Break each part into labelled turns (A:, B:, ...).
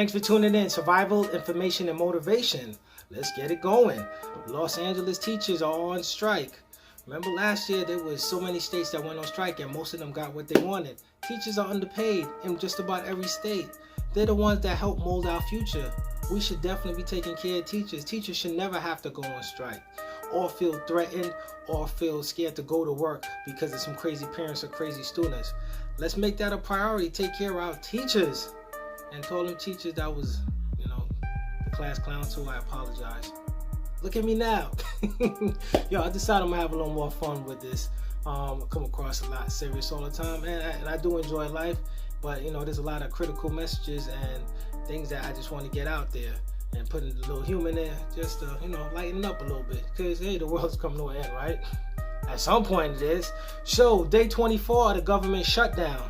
A: Thanks for tuning in. Survival, information, and motivation. Let's get it going. Los Angeles teachers are on strike. Remember last year there was so many states that went on strike and most of them got what they wanted. Teachers are underpaid in just about every state. They're the ones that help mold our future. We should definitely be taking care of teachers. Teachers should never have to go on strike or feel threatened or feel scared to go to work because of some crazy parents or crazy students. Let's make that a priority. Take care of our teachers. And told them teachers that was, the class clown too. I apologize. Look at me now. Yo, I decided I'm gonna have a little more fun with this. I come across a lot serious all the time, and I do enjoy life, but there's a lot of critical messages and things that I just want to get out there and put a little humor in there, just to lighten up a little bit, because hey, the world's coming to an end, right? At some point it is. So day 24 of the government shutdown.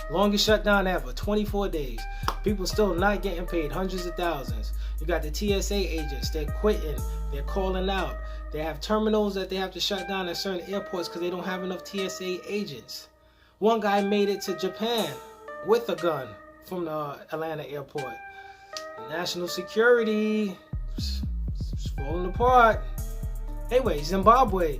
A: Longest shutdown ever, 24 days. People still not getting paid, hundreds of thousands. You got the TSA agents, they're quitting, they're calling out. They have terminals that they have to shut down at certain airports because they don't have enough TSA agents. One guy made it to Japan with a gun from the Atlanta airport. National security is falling apart. Anyway, Zimbabwe,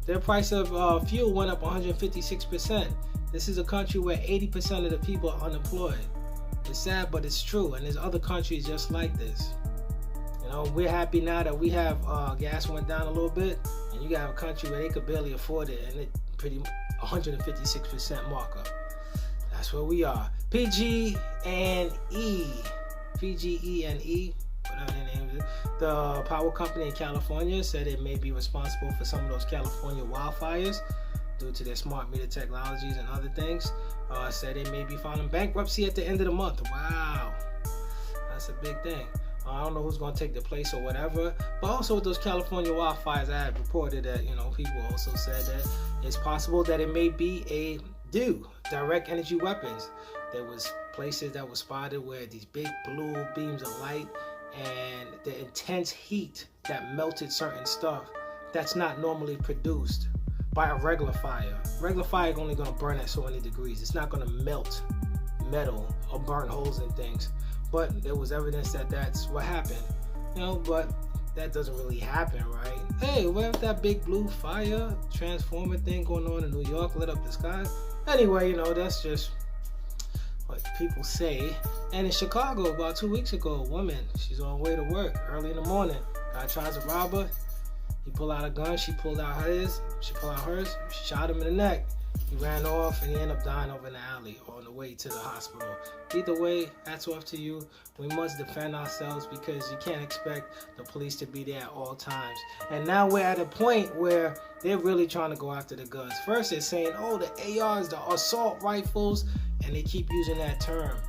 A: their price of fuel went up 156%. This is a country where 80% of the people are unemployed. It's sad, but it's true. And there's other countries just like this. We're happy now that we have gas went down a little bit, and you have a country where they could barely afford it, and it pretty 156% markup. That's where we are. PG&E, whatever their name is. The power company in California said it may be responsible for some of those California wildfires due to their smart meter technologies and other things. Said they may be filing bankruptcy at the end of the month. Wow, that's a big thing. I don't know who's going to take the place or whatever, but also with those California wildfires, I had reported that people also said that it's possible that it may be direct energy weapons. There was places that were spotted where these big blue beams of light and the intense heat that melted certain stuff that's not normally produced by a regular fire. Regular fire is only going to burn at so many degrees. It's not going to melt metal or burn holes in things. But there was evidence that that's what happened. But that doesn't really happen, right? Hey, what if that big blue fire transformer thing going on in New York lit up the sky? Anyway, that's just what people say. And in Chicago, about 2 weeks ago, a woman, she's on her way to work early in the morning. Guy tries to rob her. He pulled out a gun, she pulled out hers, she pulled out hers, she shot him in the neck. He ran off and he ended up dying over in the alley on the way to the hospital. Either way, hats off to you. We must defend ourselves because you can't expect the police to be there at all times. And now we're at a point where they're really trying to go after the guns. First they're saying, oh, the ARs, the assault rifles, and they keep using that term.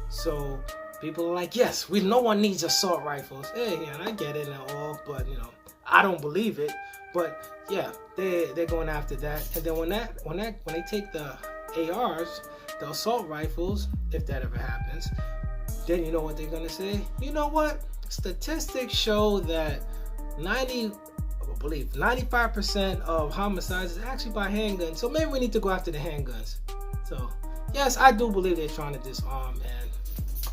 A: So people are like, yes, no one needs assault rifles. Hey, and I get it and all, but I don't believe it, but yeah, they're going after that. And then when they take the ARs, the assault rifles, if that ever happens, then you know what they're gonna say? You know what? Statistics show that 95% of homicides is actually by handguns. So maybe we need to go after the handguns. So yes, I do believe they're trying to disarm,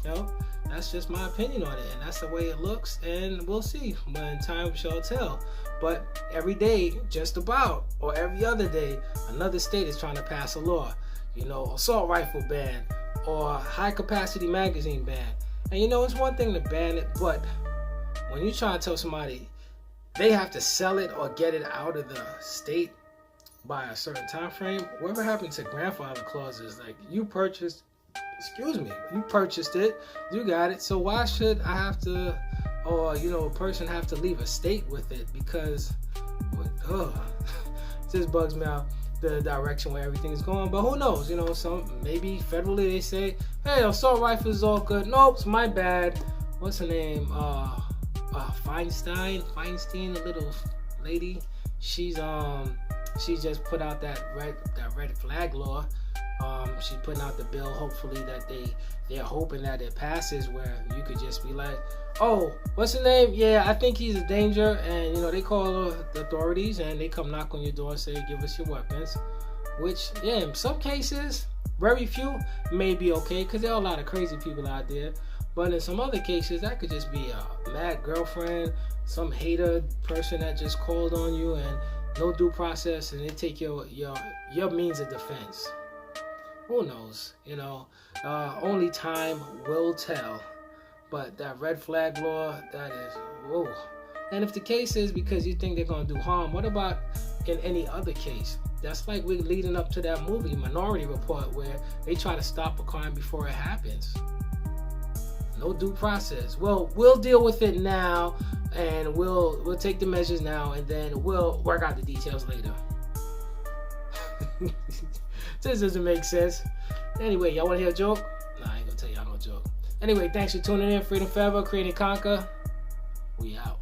A: and that's just my opinion on it, and that's the way it looks, and we'll see when time shall tell. But every day, just about, or every other day, another state is trying to pass a law. Assault rifle ban, or high capacity magazine ban. And it's one thing to ban it, but when you try to tell somebody they have to sell it or get it out of the state by a certain time frame, whatever happened to grandfather clauses? Like, you purchased it, you got it, so why should I have to, or a person have to leave a state with it? Because it just bugs me out, the direction where everything's going. But who knows? Maybe federally they say, hey, assault rifle is all good. Nope, it's my bad. What's her name? Feinstein, the little lady. She just put out that red flag law. She's putting out the bill, hopefully that they're hoping that it passes, where you could just be like, oh, what's his name? Yeah, I think he's a danger, and they call the authorities and they come knock on your door and say, give us your weapons. Which, yeah, in some cases, very few may be okay, because there are a lot of crazy people out there. But in some other cases, that could just be a mad girlfriend, some hater person that just called on you, and no due process, and they take your means of defense. Who knows? Only time will tell. But that red flag law, that is, whoa. And if the case is because you think they're going to do harm, what about in any other case? That's like we're leading up to that movie, Minority Report, where they try to stop a crime before it happens. No due process. Well, we'll deal with it now, and we'll take the measures now, and then we'll work out the details later. This doesn't make sense. Anyway, y'all want to hear a joke? Nah, I ain't gonna tell y'all no joke. Anyway, thanks for tuning in. Freedom Forever, Create and Conquer. We out.